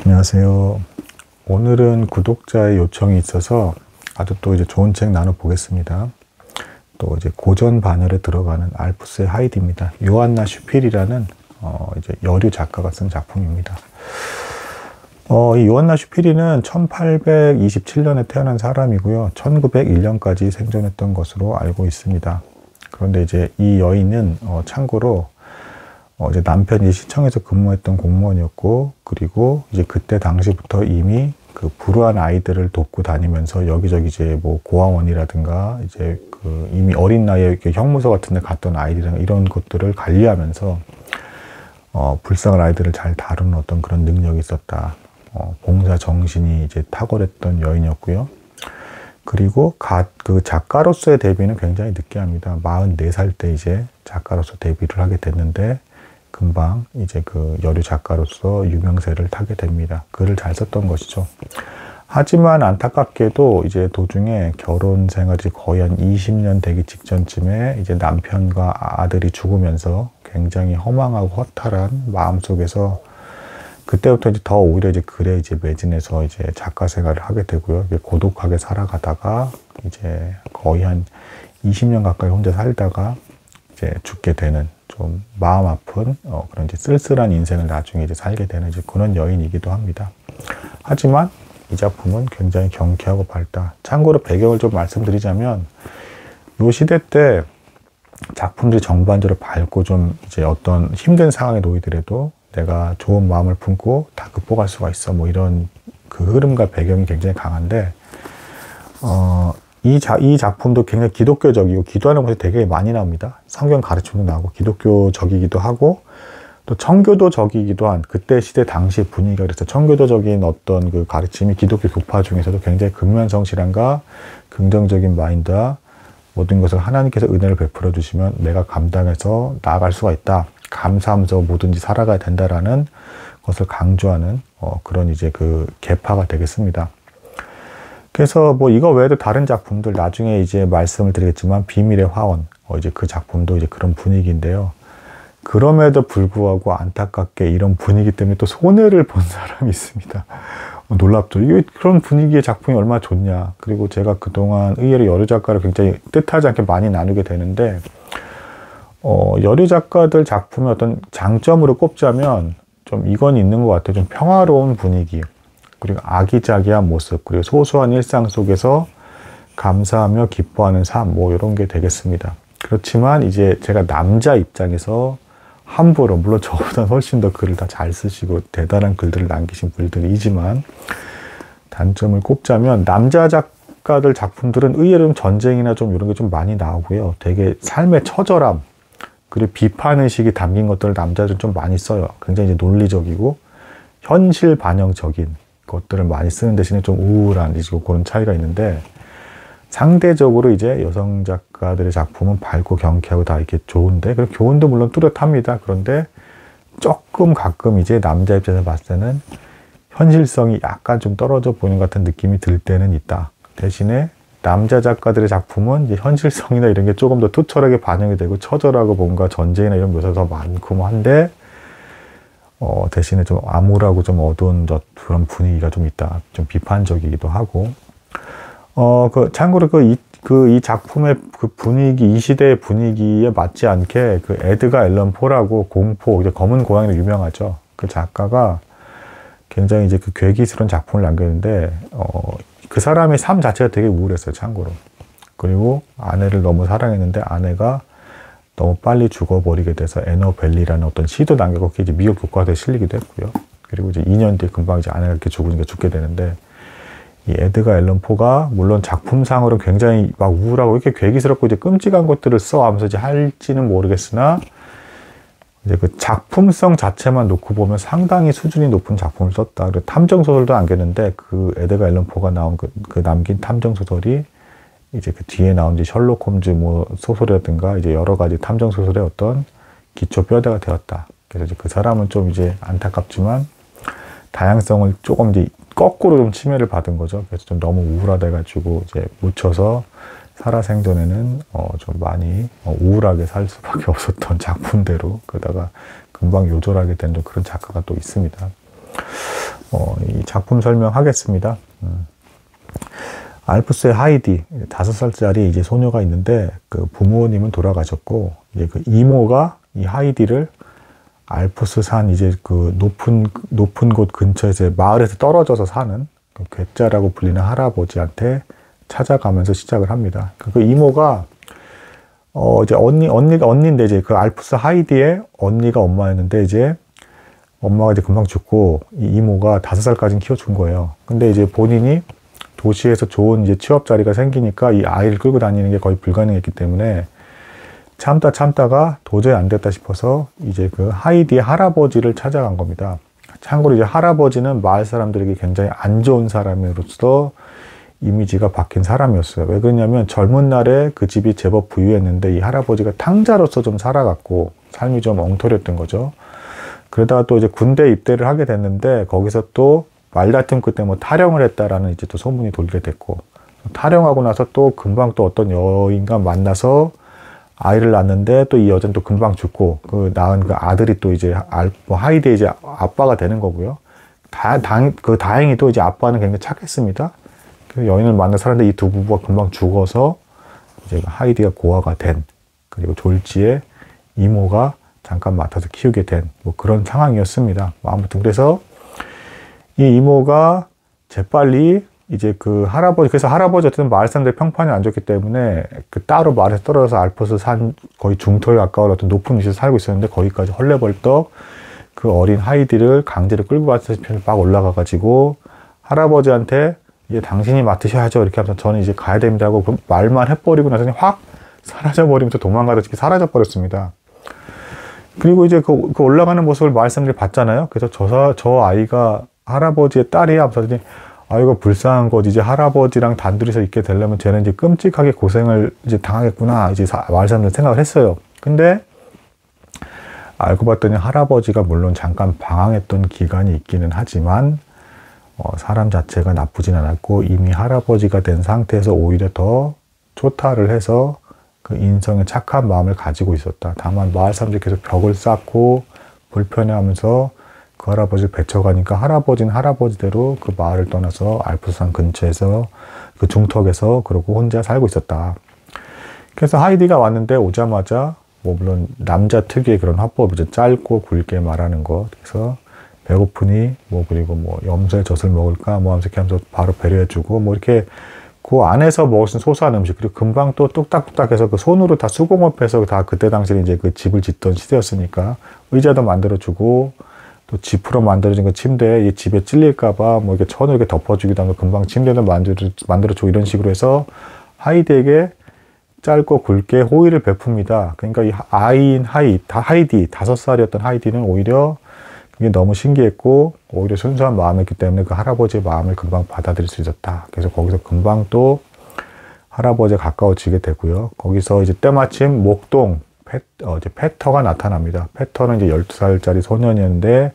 안녕하세요. 오늘은 구독자의 요청이 있어서 아주 또 이제 좋은 책 나눠보겠습니다. 또 이제 고전 반열에 들어가는 알프스의 하이드입니다. 요한나 슈필이라는 이제 여류 작가가 쓴 작품입니다. 이 요한나 슈필이는 1827년에 태어난 사람이고요. 1901년까지 생존했던 것으로 알고 있습니다. 그런데 이제 이 여인은 참고로 이제 남편이 시청에서 근무했던 공무원이었고, 그리고 이제 그때 당시부터 이미 그 불우한 아이들을 돕고 다니면서 여기저기 이제 뭐 고아원이라든가 이제 그 이미 어린 나이에 이렇게 형무소 같은 데 갔던 아이들이랑 이런 것들을 관리하면서 불쌍한 아이들을 잘 다루는 어떤 그런 능력이 있었다. 봉사 정신이 이제 탁월했던 여인이었고요. 그리고 그 작가로서의 데뷔는 굉장히 늦게 합니다. 44살 때 이제 작가로서 데뷔를 하게 됐는데, 금방 이제 그 여류 작가로서 유명세를 타게 됩니다. 글을 잘 썼던 것이죠. 하지만 안타깝게도 이제 도중에 결혼 생활이 거의 한 20년 되기 직전쯤에 이제 남편과 아들이 죽으면서 굉장히 허망하고 허탈한 마음속에서 그때부터 이제 더 오히려 이제 글에 이제 매진해서 이제 작가 생활을 하게 되고요. 고독하게 살아가다가 이제 거의 한 20년 가까이 혼자 살다가 이제 죽게 되는, 좀 마음 아픈 그런 이제 쓸쓸한 인생을 나중에 이제 살게 되는 이제 그런 여인이기도 합니다. 하지만 이 작품은 굉장히 경쾌하고 밝다. 참고로 배경을 좀 말씀드리자면, 이 시대 때 작품들이 전반적으로 밝고 좀 이제 어떤 힘든 상황에 놓이더라도 내가 좋은 마음을 품고 다 극복할 수가 있어, 뭐 이런 그 흐름과 배경이 굉장히 강한데, 이 작품도 굉장히 기독교적이고 기도하는 것이 되게 많이 나옵니다. 성경 가르침도 나오고 기독교적이기도 하고 또 청교도적이기도 한, 그때 시대 당시 분위기가 그래서 청교도적인 어떤 그 가르침이 기독교 교파 중에서도 굉장히 근면성실함과 긍정적인 마인드와 모든 것을 하나님께서 은혜를 베풀어 주시면 내가 감당해서 나아갈 수가 있다, 감사하면서 뭐든지 살아가야 된다라는 것을 강조하는 그런 이제 그 계파가 되겠습니다. 그래서 뭐 이거 외에도 다른 작품들 나중에 이제 말씀을 드리겠지만, 비밀의 화원, 이제 그 작품도 이제 그런 분위기인데요. 그럼에도 불구하고 안타깝게 이런 분위기 때문에 또 손해를 본 사람이 있습니다. 놀랍죠. 이게 그런 분위기의 작품이 얼마나 좋냐. 그리고 제가 그동안 의외로 여류 작가를 굉장히 뜻하지 않게 많이 나누게 되는데, 여류 작가들 작품의 어떤 장점으로 꼽자면 좀 이건 있는 것 같아요. 좀 평화로운 분위기, 그리고 아기자기한 모습, 그리고 소소한 일상 속에서 감사하며 기뻐하는 삶, 뭐 이런 게 되겠습니다. 그렇지만 이제 제가 남자 입장에서 함부로, 물론 저보다 훨씬 더 글을 다 잘 쓰시고 대단한 글들을 남기신 분들이지만, 단점을 꼽자면 남자 작가들 작품들은 의외로 좀 전쟁이나 좀 이런 게 좀 많이 나오고요. 되게 삶의 처절함, 그리고 비판의식이 담긴 것들을 남자들은 좀 많이 써요. 굉장히 이제 논리적이고 현실 반영적인 것들을 많이 쓰는 대신에 좀 우울한 그런 차이가 있는데, 상대적으로 이제 여성 작가들의 작품은 밝고 경쾌하고 다 이렇게 좋은데, 그리고 교훈도 물론 뚜렷합니다. 그런데 조금 가끔 이제 남자 입장에서 봤을 때는 현실성이 약간 좀 떨어져 보이는 것 같은 느낌이 들 때는 있다. 대신에 남자 작가들의 작품은 이제 현실성이나 이런 게 조금 더 투철하게 반영이 되고 처절하고 뭔가 전쟁이나 이런 묘사가 더 많고 뭐 한데, 대신에 좀 암울하고 좀 어두운 그런 분위기가 좀 있다. 좀 비판적이기도 하고. 참고로 이 작품의 그 분위기, 이 시대의 분위기에 맞지 않게 그 에드가 앨런 포라고 공포, 이제 검은 고양이로 유명하죠. 그 작가가 굉장히 이제 그 괴기스러운 작품을 남겼는데, 그 사람의 삶 자체가 되게 우울했어요, 참고로. 그리고 아내를 너무 사랑했는데 아내가 너무 빨리 죽어버리게 돼서 애너벨리라는 어떤 시도 남겼고, 그게 이제 미국 교과서에 실리기도 했고요. 그리고 이제 2년 뒤에 금방 이제 아내가 이렇게 죽으니까 죽게 되는데, 이 에드가 앨런 포가 물론 작품상으로 굉장히 막 우울하고 이렇게 괴기스럽고 이제 끔찍한 것들을 써 하면서 이제 할지는 모르겠으나, 이제 그 작품성 자체만 놓고 보면 상당히 수준이 높은 작품을 썼다. 그리고 탐정소설도 남겼는데, 그 에드가 앨런 포가 나온 그 남긴 탐정소설이 이제 그 뒤에 나온 이제 셜록 홈즈 뭐 소설이라든가 이제 여러 가지 탐정 소설의 어떤 기초 뼈대가 되었다. 그래서 이제 그 사람은 좀 이제 안타깝지만 다양성을 조금 이제 거꾸로 좀 침해를 받은 거죠. 그래서 좀 너무 우울하다 해가지고 이제 묻혀서 살아생전에는 좀 많이 우울하게 살 수밖에 없었던 작품대로, 그러다가 금방 요절하게 된 좀 그런 작가가 또 있습니다. 이 작품 설명하겠습니다. 알프스의 하이디, 5살짜리 이제 소녀가 있는데, 그 부모님은 돌아가셨고, 이제 그 이모가 이 하이디를 알프스 산 이제 그 높은 곳 근처에서 마을에서 떨어져서 사는 그 괴짜라고 불리는 할아버지한테 찾아가면서 시작을 합니다. 그 이모가 이제 언니인데 이제 그 알프스 하이디의 언니가 엄마였는데 이제 엄마가 이제 금방 죽고 이 이모가 5살까지는 키워준 거예요. 근데 이제 본인이 도시에서 좋은 이제 취업 자리가 생기니까 이 아이를 끌고 다니는 게 거의 불가능했기 때문에 참다가 도저히 안 됐다 싶어서 이제 그 하이디의 할아버지를 찾아간 겁니다. 참고로 이제 할아버지는 마을 사람들에게 굉장히 안 좋은 사람으로서 이미지가 바뀐 사람이었어요. 왜 그러냐면 젊은 날에 그 집이 제법 부유했는데 이 할아버지가 탕자로서 좀 살아갔고 삶이 좀 엉터리였던 거죠. 그러다가 또 이제 군대 입대를 하게 됐는데 거기서 또 말다툼 끝에 뭐 탈영을 했다라는 이제 또 소문이 돌게 됐고 탈영하고 나서 또 금방 또 어떤 여인과 만나서 아이를 낳았는데 또 이 여자는 또 금방 죽고 그 낳은 그 아들이 또 이제 하이디의 이제 아빠가 되는 거고요. 다행히도 이제 아빠는 굉장히 착했습니다. 그 여인을 만나 살았는데 이 두 부부가 금방 죽어서 이제 하이디가 고아가 된, 그리고 졸지에 이모가 잠깐 맡아서 키우게 된 뭐 그런 상황이었습니다. 아무튼 그래서 이 이모가 재빨리 이제 그 할아버지, 그래서 할아버지 어쨌든 마을 사람들이 평판이 안 좋기 때문에 그 따로 마을에서 떨어져서 알프스 산 거의 중턱에 가까운 어떤 높은 위치에서 살고 있었는데 거기까지 헐레벌떡 그 어린 하이디를 강제로 끌고 갔다시피 막 올라가가지고 할아버지한테 이제 당신이 맡으셔야죠 이렇게 하면서 저는 이제 가야 됩니다 하고 그 말만 해버리고 나서 확 사라져버리면서 도망가다시피 사라져버렸습니다. 그리고 이제 그 올라가는 모습을 마을 사람들이 봤잖아요. 그래서 저 아이가 할아버지의 딸이야 하면서 아이고 불쌍한 것, 이제 할아버지랑 단둘이서 있게 되려면 쟤는 이제 끔찍하게 고생을 이제 당하겠구나 이제 마을 사람들 생각을 했어요. 근데 알고 봤더니 할아버지가 물론 잠깐 방황했던 기간이 있기는 하지만 사람 자체가 나쁘진 않았고 이미 할아버지가 된 상태에서 오히려 더 초탈을 해서 그 인성의 착한 마음을 가지고 있었다. 다만 마을 사람들이 계속 벽을 쌓고 불편해하면서 그 할아버지를 배쳐가니까 할아버지는 할아버지대로 그 마을을 떠나서 알프스산 근처에서 그 중턱에서 그러고 혼자 살고 있었다. 그래서 하이디가 왔는데 오자마자 뭐 물론 남자 특유의 그런 화법이죠. 짧고 굵게 말하는 것. 그래서 배고프니 뭐 그리고 뭐 염소의 젖을 먹을까 뭐 하면서 이렇게 하면서 바로 배려해주고 뭐 이렇게 그 안에서 먹을 수 있는 소소한 음식, 그리고 금방 또 뚝딱뚝딱 해서 그 손으로 다 수공업해서 다 그때 당시에 이제 그 집을 짓던 시대였으니까 의자도 만들어주고 또 지프로 만들어진 그 침대에 이 집에 찔릴까봐 뭐 이렇게 천을 이렇게 덮어주기도 하고 금방 침대도 만들어주고 이런 식으로 해서 하이디에게 짧고 굵게 호의를 베풉니다. 그러니까 이 아이인 하이디, 5살이었던 하이디는 오히려 그게 너무 신기했고 오히려 순수한 마음이었기 때문에 그 할아버지의 마음을 금방 받아들일 수 있었다. 그래서 거기서 금방 또 할아버지에 가까워지게 되고요. 거기서 이제 때마침 목동 이제 페터가 나타납니다. 페터는 이제 12살짜리 소년이었는데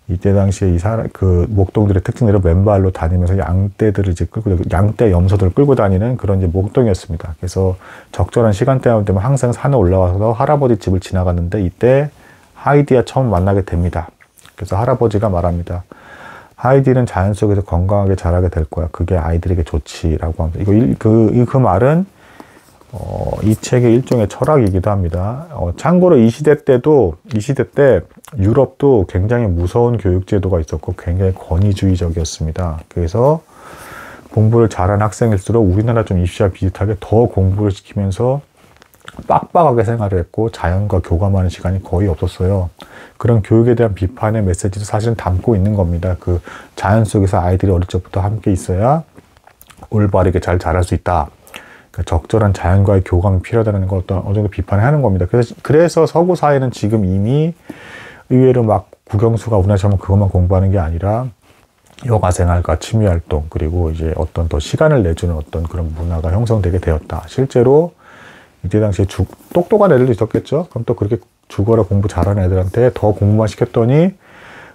이때 당시에 그 목동들의 특징대로 맨발로 다니면서 양떼들을 이제 양떼 염소들을 끌고 다니는 그런 이제 목동이었습니다. 그래서 적절한 시간대만 되면 항상 산에 올라와서 할아버지 집을 지나갔는데 이때 하이디와 처음 만나게 됩니다. 그래서 할아버지가 말합니다. 하이디는 자연 속에서 건강하게 자라게 될 거야. 그게 아이들에게 좋지라고 합니다. 그 말은 이 책의 일종의 철학이기도 합니다. 참고로 이 시대 때 유럽도 굉장히 무서운 교육제도가 있었고 굉장히 권위주의적이었습니다. 그래서 공부를 잘한 학생일수록 우리나라 좀 입시와 비슷하게 더 공부를 시키면서 빡빡하게 생활을 했고 자연과 교감하는 시간이 거의 없었어요. 그런 교육에 대한 비판의 메시지도 사실은 담고 있는 겁니다. 그 자연 속에서 아이들이 어릴 적부터 함께 있어야 올바르게 잘 자랄 수 있다. 적절한 자연과의 교감이 필요하다는 걸 어느 정도 비판을 하는 겁니다. 그래서 서구 사회는 지금 이미 의외로 막 국영수가 우리나라처럼 그것만 공부하는 게 아니라 여가생활과 취미활동 그리고 이제 어떤 더 시간을 내주는 어떤 그런 문화가 형성되게 되었다. 실제로 이때 당시에 똑똑한 애들도 있었겠죠. 그럼 또 그렇게 죽어라 공부 잘하는 애들한테 더 공부만 시켰더니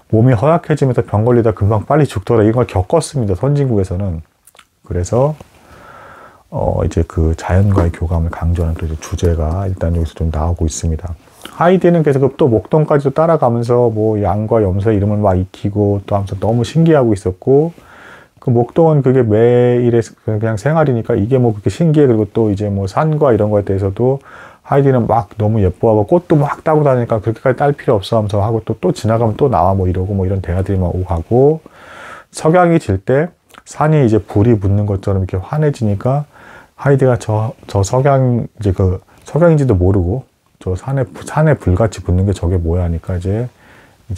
몸이 허약해지면서 병 걸리다 금방 빨리 죽더라. 이걸 겪었습니다. 선진국에서는. 그래서 이제 그 자연과의 교감을 강조하는 또 이제 주제가 일단 여기서 좀 나오고 있습니다. 하이디는 계속 또 목동까지도 따라가면서 뭐 양과 염소의 이름을 막 익히고 또 하면서 너무 신기하고 있었고, 그 목동은 그게 매일의 그냥 생활이니까 이게 뭐 그렇게 신기해. 그리고 또 이제 뭐 산과 이런 거에 대해서도 하이디는 막 너무 예뻐하고 꽃도 막 따고 다니니까 그렇게까지 딸 필요 없어 하면서 하고, 또 지나가면 또 나와 뭐 이러고 뭐 이런 대화들이 막 오고 가고, 석양이 질 때 산이 이제 불이 붙는 것처럼 이렇게 환해지니까 하이디가 저 석양, 이제 그 석양인지도 모르고 저 산에 불같이 붙는 게 저게 뭐야 하니까 이제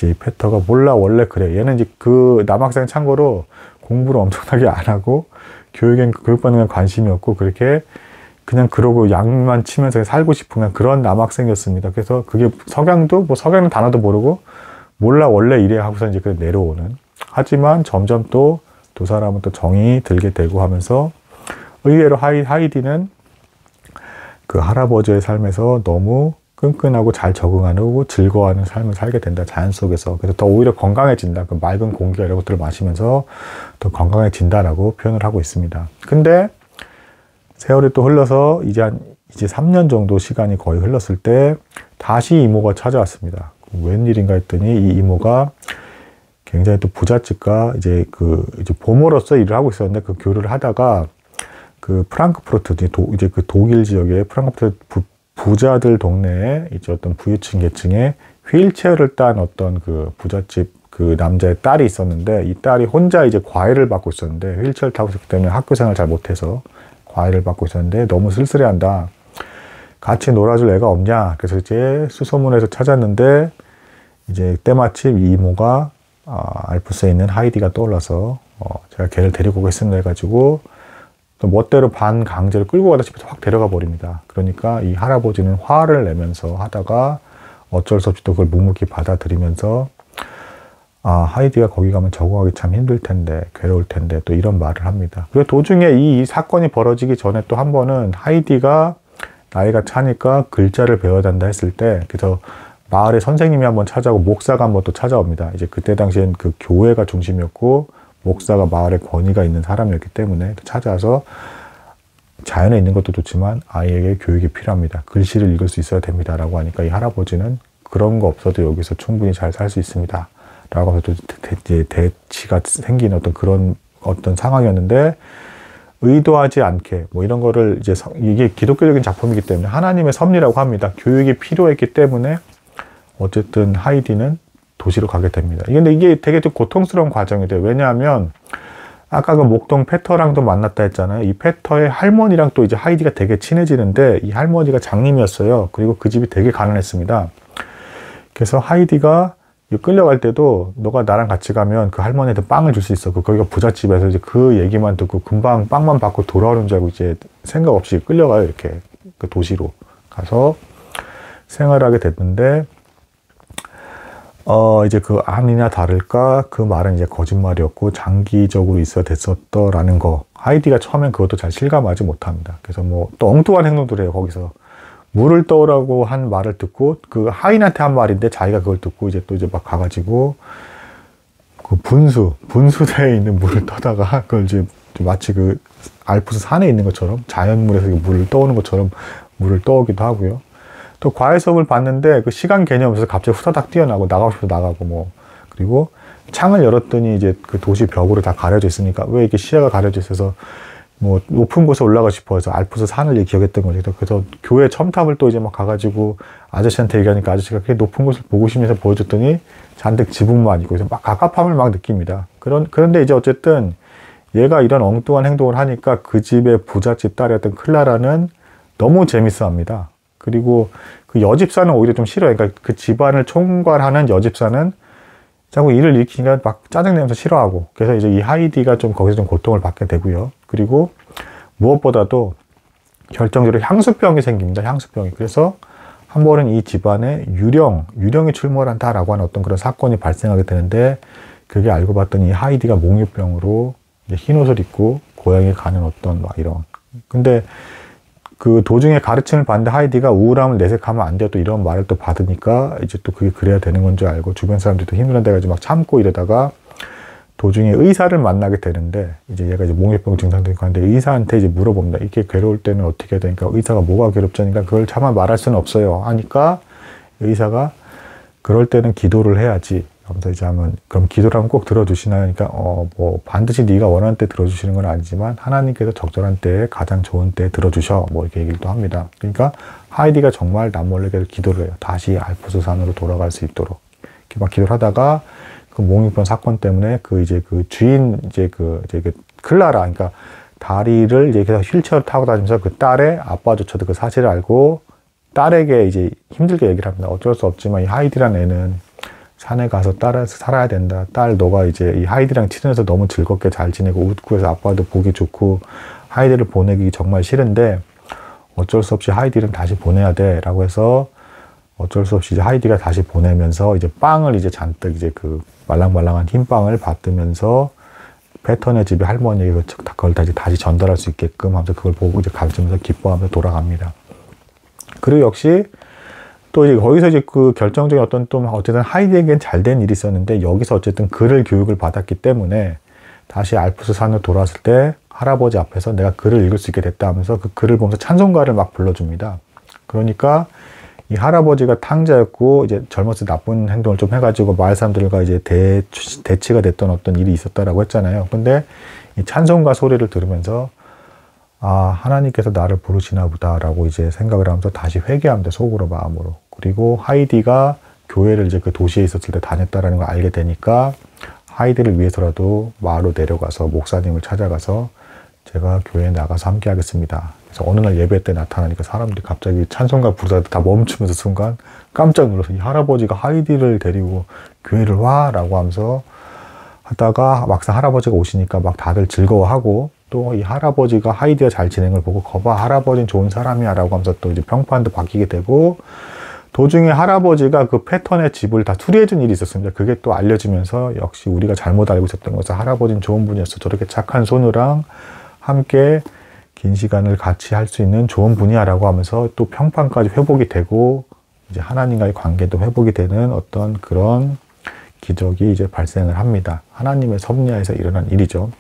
이 페터가 몰라, 원래 그래. 얘는 이제 그 남학생 참고로 공부를 엄청나게 안 하고 교육받는 건 관심이 없고 그렇게 그냥 그러고 양만 치면서 살고 싶은 그런 남학생이었습니다. 그래서 그게 석양도 뭐 석양은 단어도 모르고 몰라, 원래 이래 하고서 이제 그 내려오는. 하지만 점점 또 두 사람은 또 정이 들게 되고 하면서 의외로 하이디는 그 할아버지의 삶에서 너무 끈끈하고 잘 적응하고 즐거워하는 삶을 살게 된다, 자연 속에서. 그래서 더 오히려 건강해진다. 그 맑은 공기가 이런 것들을 마시면서 더 건강해진다라고 표현을 하고 있습니다. 근데 세월이 또 흘러서 이제 3년 정도 시간이 거의 흘렀을 때 다시 이모가 찾아왔습니다. 웬일인가 했더니 이 이모가 굉장히 또 부잣집과 이제 보모로서 일을 하고 있었는데, 그 교류를 하다가 그 프랑크푸르트, 이제 그 독일 지역의 프랑크푸르트 부자들 동네에 이제 어떤 부유층 계층에 휠체어를 딴 어떤 그 부잣집 그 남자의 딸이 있었는데, 이 딸이 혼자 이제 과외를 받고 있었는데, 휠체어를 타고 있었기 때문에 학교 생활을 잘 못해서 과외를 받고 있었는데 너무 쓸쓸해한다. 같이 놀아줄 애가 없냐. 그래서 이제 수소문해서 찾았는데, 이제 때마침 이 이모가 알프스에 있는 하이디가 떠올라서 제가 걔를 데리고 오겠습니다 해가지고 또 멋대로 반강제로 끌고 가다 집에서 확 데려가 버립니다. 그러니까 이 할아버지는 화를 내면서 하다가 어쩔 수 없이 또 그걸 묵묵히 받아들이면서 하이디가 거기 가면 적응하기 참 힘들 텐데, 괴로울 텐데, 또 이런 말을 합니다. 그리고 도중에 이 사건이 벌어지기 전에 또 한 번은 하이디가 나이가 차니까 글자를 배워야 한다 했을 때, 그래서 마을에 선생님이 한번 찾아오고 목사가 한번 또 찾아옵니다. 이제 그때 당시엔 그 교회가 중심이었고 목사가 마을에 권위가 있는 사람이었기 때문에 찾아와서 자연에 있는 것도 좋지만 아이에게 교육이 필요합니다. 글씨를 읽을 수 있어야 됩니다. 라고 하니까 이 할아버지는 그런 거 없어도 여기서 충분히 잘 살 수 있습니다. 라고 해서 또 대치가 생기는 그런 상황이었는데, 의도하지 않게 뭐 이런 거를 이게 기독교적인 작품이기 때문에 하나님의 섭리라고 합니다. 교육이 필요했기 때문에 어쨌든 하이디는 도시로 가게 됩니다. 근데 이게 되게 좀 고통스러운 과정이 돼요. 왜냐하면 아까 그 목동 페터랑도 만났다 했잖아요. 이 페터의 할머니랑 또 이제 하이디가 되게 친해지는데, 이 할머니가 장님이었어요. 그리고 그 집이 되게 가난했습니다. 그래서 하이디가 끌려갈 때도 너가 나랑 같이 가면 그 할머니한테 빵을 줄 수 있어. 거기가 부잣집에서 이제 그 얘기만 듣고 금방 빵만 받고 돌아오는 줄 알고 이제 생각 없이 끌려가요. 이렇게 그 도시로 가서 생활하게 됐는데, 이제 그 아니나 다를까 그 말은 이제 거짓말이었고 장기적으로 있어야 됐었더라는 거. 하이디가 처음엔 그것도 잘 실감하지 못합니다. 그래서 뭐 또 엉뚱한 행동들을 해요. 거기서 물을 떠오라고 한 말을 듣고, 그 하인한테 한 말인데 자기가 그걸 듣고 이제 또 막 가가지고 그 분수대에 있는 물을 떠다가 그걸 이제 마치 그 알프스 산에 있는 것처럼 자연물에서 물을 떠오는 것처럼 물을 떠오기도 하고요. 또 과외 수업을 봤는데 그 시간 개념 없어서 갑자기 후다닥 뛰어나고 나가고 싶어 나가고 뭐, 그리고 창을 열었더니 이제 그 도시 벽으로 다 가려져 있으니까 왜 이렇게 시야가 가려져 있어서 뭐 높은 곳에 올라가고 싶어 해서 알프스 산을 기억했던 거죠. 그래서 교회 첨탑을 또 이제 막 가가지고 아저씨한테 얘기하니까 아저씨가 그렇게 높은 곳을 보고 싶으면서 보여줬더니 잔뜩 지붕만 있고 그래서 막 갑갑함을 막 느낍니다. 그런데 이제 어쨌든 얘가 이런 엉뚱한 행동을 하니까 그 집의 부잣집 딸이었던 클라라는 너무 재밌어 합니다. 그리고 그 여집사는 오히려 좀 싫어요. 그러니까 그 집안을 총괄하는 여집사는 자꾸 일을 일으키니까 막 짜증내면서 싫어하고, 그래서 이제 이 하이디가 좀 거기서 좀 고통을 받게 되고요. 그리고 무엇보다도 결정적으로 향수병이 생깁니다. 향수병이. 그래서 한 번은 이 집안에 유령이 출몰한다라고 하는 어떤 그런 사건이 발생하게 되는데, 그게 알고 봤더니 이 하이디가 몽유병으로 이제 흰 옷을 입고 고향에 가는 어떤 막 이런. 근데 그 도중에 가르침을 받는데 하이디가 우울함을 내색하면 안 돼요. 또 이런 말을 또 받으니까 이제 또 그게 그래야 되는 건 줄 알고 주변 사람들도 힘들어 돼가지고 막 참고 이러다가 도중에 의사를 만나게 되는데, 이제 얘가 이제 몽유병 증상도 있고 하는데 의사한테 이제 물어봅니다. 이렇게 괴로울 때는 어떻게 해야 되니까 의사가 뭐가 괴롭자니까 그걸 차마 말할 수는 없어요 하니까 의사가 그럴 때는 기도를 해야지. 그러면서 이제 하면, 그럼 기도를 하면 꼭 들어주시나요? 그러니까, 뭐, 반드시 네가 원하는 때 들어주시는 건 아니지만, 하나님께서 적절한 때에 가장 좋은 때에 들어주셔. 뭐, 이렇게 얘기를 또 합니다. 그러니까, 하이디가 정말 남몰래 계속 기도를 해요. 다시 알프스산으로 돌아갈 수 있도록. 이렇게 막 기도를 하다가, 그 몽유병 사건 때문에 그 주인, 그 클라라, 그러니까, 다리를 이제 계속 휠체어를 타고 다니면서 그 딸의 아빠조차도 그 사실을 알고, 딸에게 이제 힘들게 얘기를 합니다. 어쩔 수 없지만 이 하이디라는 애는 산에 가서 딸에서 살아야 된다. 딸, 너가 이제 이 하이디랑 친해서 너무 즐겁게 잘 지내고 웃고 해서 아빠도 보기 좋고 하이디를 보내기 정말 싫은데 어쩔 수 없이 하이디는 다시 보내야 돼. 라고 해서 어쩔 수 없이 이제 하이디가 다시 보내면서 이제 빵을 이제 잔뜩 이제 그 말랑말랑한 흰빵을 받으면서 패턴의 집에 할머니에게 그걸 다시 전달할 수 있게끔 하면서 그걸 보고 이제 가르치면서 기뻐하면서 돌아갑니다. 그리고 역시 또 이제 거기서 이제 그 결정적인 어쨌든 하이디에겐 잘된 일이 있었는데 여기서 어쨌든 글을 교육을 받았기 때문에 다시 알프스 산으로 돌아왔을 때 할아버지 앞에서 내가 글을 읽을 수 있게 됐다 하면서 그 글을 보면서 찬송가를 막 불러줍니다. 그러니까 이 할아버지가 탕자였고 이제 젊었을 때 나쁜 행동을 좀 해가지고 마을 사람들과 이제 대치가 됐던 어떤 일이 있었다라고 했잖아요. 근데 이 찬송가 소리를 들으면서 아, 하나님께서 나를 부르시나 보다라고 이제 생각을 하면서 다시 회개합니다. 속으로, 마음으로. 그리고 하이디가 교회를 이제 그 도시에 있었을 때 다녔다라는 걸 알게 되니까 하이디를 위해서라도 마을로 내려가서 목사님을 찾아가서 제가 교회에 나가서 함께 하겠습니다. 그래서 어느 날 예배 때 나타나니까 사람들이 갑자기 찬송가 부르다 다 멈추면서 순간 깜짝 놀라서 이 할아버지가 하이디를 데리고 교회를 와! 라고 하면서 하다가 막상 할아버지가 오시니까 막 다들 즐거워하고 또 이 할아버지가 하이디가 잘 지낸 걸 보고 거봐 할아버지는 좋은 사람이야 라고 하면서 또 이제 평판도 바뀌게 되고 도중에 할아버지가 그 패턴의 집을 다 수리해 준 일이 있었습니다. 그게 또 알려지면서 역시 우리가 잘못 알고 있었던 것은 할아버지는 좋은 분이었어. 저렇게 착한 손우랑 함께 긴 시간을 같이 할 수 있는 좋은 분이야 라고 하면서 또 평판까지 회복이 되고 이제 하나님과의 관계도 회복이 되는 어떤 그런 기적이 이제 발생을 합니다. 하나님의 섭리하에서 일어난 일이죠.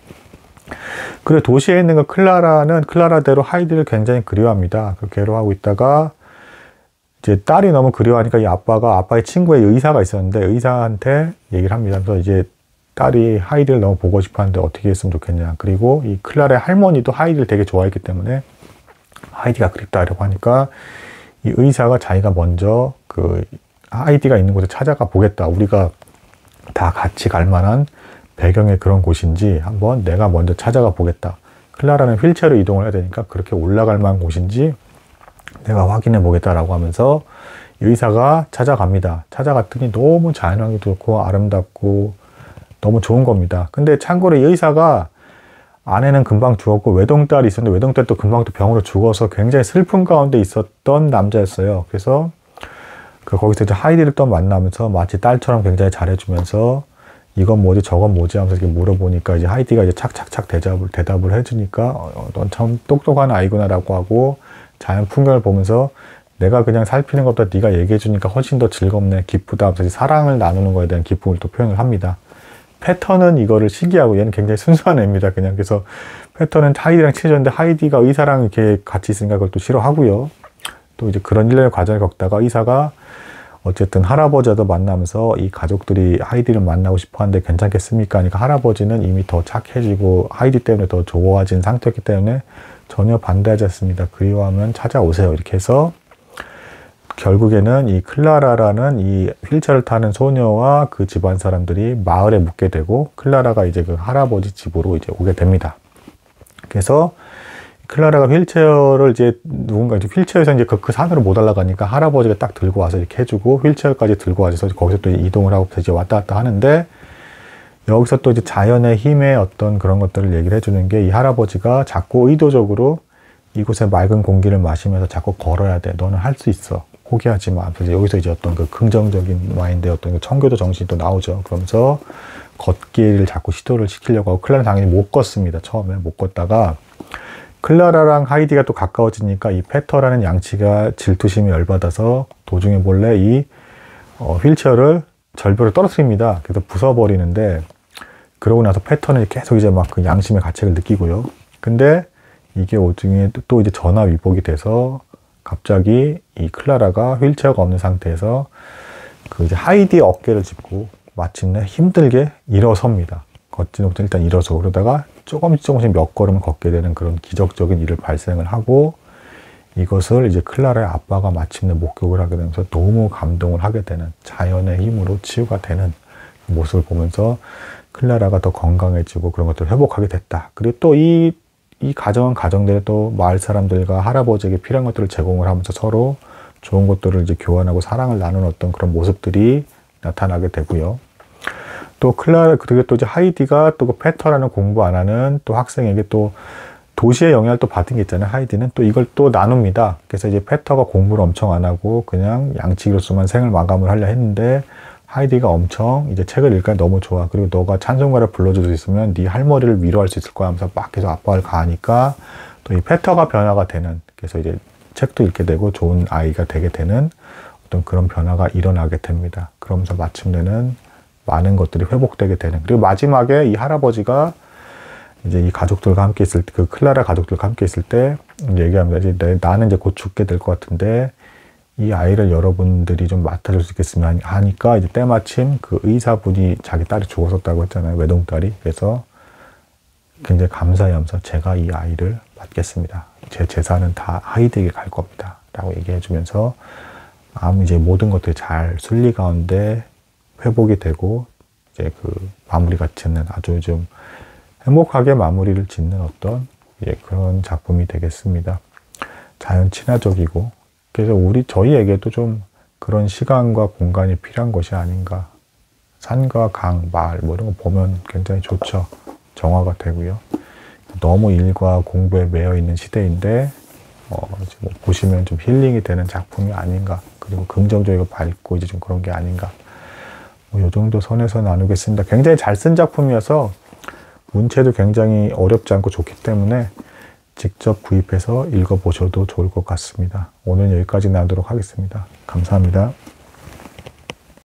그리고 도시에 있는 그 클라라는 클라라대로 하이디를 굉장히 그리워합니다. 그 괴로워하고 있다가 이제 딸이 너무 그리워하니까 이 아빠의 친구의 의사가 있었는데 의사한테 얘기를 합니다. 그래서 이제 딸이 하이디를 너무 보고 싶어 하는데 어떻게 했으면 좋겠냐. 그리고 이 클라라의 할머니도 하이디를 되게 좋아했기 때문에 하이디가 그립다 이러고 하니까 이 의사가 자기가 먼저 그 하이디가 있는 곳에 찾아가 보겠다. 우리가 다 같이 갈 만한 배경에 그런 곳인지 한번 내가 먼저 찾아가 보겠다. 클라라는 휠체어로 이동을 해야 되니까 그렇게 올라갈 만한 곳인지 내가 확인해 보겠다라고 하면서 의사가 찾아갑니다. 찾아갔더니 너무 자연환경도 좋고 아름답고 너무 좋은 겁니다. 근데 참고로 이 의사가 아내는 금방 죽었고 외동딸이 있었는데 외동딸이 또 금방 또 병으로 죽어서 굉장히 슬픈 가운데 있었던 남자였어요. 그래서 거기서 이제 하이디를 또 만나면서 마치 딸처럼 굉장히 잘해주면서 이건 뭐지 저건 뭐지 하면서 이렇게 물어보니까 이제 하이디가 이제 착착착 대답을 해주니까 넌 참 똑똑한 아이구나 라고 하고 자연 풍경을 보면서 내가 그냥 살피는 것보다 네가 얘기해 주니까 훨씬 더 즐겁네 기쁘다 하면서 사랑을 나누는 거에 대한 기쁨을 또 표현을 합니다. 패턴은 이거를 시기하고 얘는 굉장히 순수한 애입니다. 그냥 그래서 패턴은 하이디랑 친해졌는데 하이디가 의사랑 이렇게 같이 있으니까 그걸 또 싫어하고요. 또 이제 그런 일련의 과정을 겪다가 의사가 어쨌든 할아버지도 만나면서 이 가족들이 하이디를 만나고 싶어 하는데 괜찮겠습니까? 그러니까 할아버지는 이미 더 착해지고 하이디 때문에 더 좋아진 상태였기 때문에 전혀 반대하지 않습니다. 그리워하면 찾아오세요. 이렇게 해서 결국에는 이 클라라라는 이 휠체어를 타는 소녀와 그 집안 사람들이 마을에 묵게 되고 클라라가 이제 그 할아버지 집으로 이제 오게 됩니다. 그래서 클라라가 휠체어를 이제 누군가 이제 휠체어에서 이제 그 산으로 못 올라가니까 할아버지가 딱 들고 와서 이렇게 해주고 휠체어까지 들고 와서 거기서 또 이동을 하고 이제 왔다 갔다 하는데 여기서 또 이제 자연의 힘의 어떤 그런 것들을 얘기를 해주는 게 이 할아버지가 자꾸 의도적으로 이곳의 맑은 공기를 마시면서 자꾸 걸어야 돼. 너는 할 수 있어. 포기하지 마. 그래서 여기서 이제 어떤 그 긍정적인 마인드의 어떤 그 청교도 정신이 또 나오죠. 그러면서 걷기를 자꾸 시도를 시키려고 하고 클라라는 당연히 못 걷습니다. 처음에 못 걷다가 클라라랑 하이디가 또 가까워지니까 이 페터라는 양치가 질투심이 열받아서 도중에 몰래 이 휠체어를 절벽을 떨어뜨립니다. 그래서 부숴버리는데 그러고 나서 페터는 계속 이제 막 그 양심의 가책을 느끼고요. 근데 이게 오중에 또 이제 전화 위복이 돼서 갑자기 이 클라라가 휠체어가 없는 상태에서 그 이제 하이디의 어깨를 짚고 마침내 힘들게 일어섭니다. 걷지는 못해 일단 일어서 그러다가 조금씩 몇 걸음을 걷게 되는 그런 기적적인 일을 발생을 하고, 이것을 이제 클라라의 아빠가 마침내 목격을 하게 되면서 너무 감동을 하게 되는, 자연의 힘으로 치유가 되는 모습을 보면서 클라라가 더 건강해지고 그런 것들을 회복하게 됐다. 그리고 또 이 가정은 가정대로 또 마을 사람들과 할아버지에게 필요한 것들을 제공을 하면서 서로 좋은 것들을 이제 교환하고 사랑을 나누는 어떤 그런 모습들이 나타나게 되고요. 또 클라라, 그리고 또 이제 하이디가 또 그 페터라는 공부 안 하는 또 학생에게 또 도시의 영향을 또 받은 게 있잖아요. 하이디는 또 이걸 또 나눕니다. 그래서 이제 페터가 공부를 엄청 안 하고 그냥 양치기로서만 생을 마감을 하려 했는데, 하이디가 엄청 이제 책을 읽으니까 너무 좋아. 그리고 너가 찬송가를 불러줄 수 있으면 네 할머니를 위로할 수 있을 거야 하면서 막 계속 압박을 가하니까 또 이 페터가 변화가 되는, 그래서 이제 책도 읽게 되고 좋은 아이가 되게 되는 어떤 그런 변화가 일어나게 됩니다. 그러면서 마침내는 많은 것들이 회복되게 되는, 그리고 마지막에 이 할아버지가 이제 이 가족들과 함께 있을 때, 그 클라라 가족들과 함께 있을 때 얘기합니다. 이제 나는 이제 곧 죽게 될 것 같은데 이 아이를 여러분들이 좀 맡아줄 수 있겠으면 하니까, 이제 때마침 그 의사분이 자기 딸이 죽었었다고 했잖아요. 외동딸이. 그래서 굉장히 감사해하면서 제가 이 아이를 맡겠습니다. 제 재산은 다 하이디에게 갈 겁니다. 라고 얘기해 주면서 이제 모든 것들이 잘 순리 가운데 회복이 되고 이제 그 마무리가 짓는, 아주 좀 행복하게 마무리를 짓는 어떤 그런 작품이 되겠습니다. 자연 친화적이고, 그래서 저희에게도 좀 그런 시간과 공간이 필요한 것이 아닌가. 산과 강, 마을 뭐 이런 거 보면 굉장히 좋죠. 정화가 되고요. 너무 일과 공부에 매여 있는 시대인데 이제 뭐 보시면 좀 힐링이 되는 작품이 아닌가. 그리고 긍정적이고 밝고 이제 좀 그런 게 아닌가. 이 정도 선에서 나누겠습니다. 굉장히 잘 쓴 작품이어서 문체도 굉장히 어렵지 않고 좋기 때문에 직접 구입해서 읽어보셔도 좋을 것 같습니다. 오늘 여기까지 나누도록 하겠습니다. 감사합니다.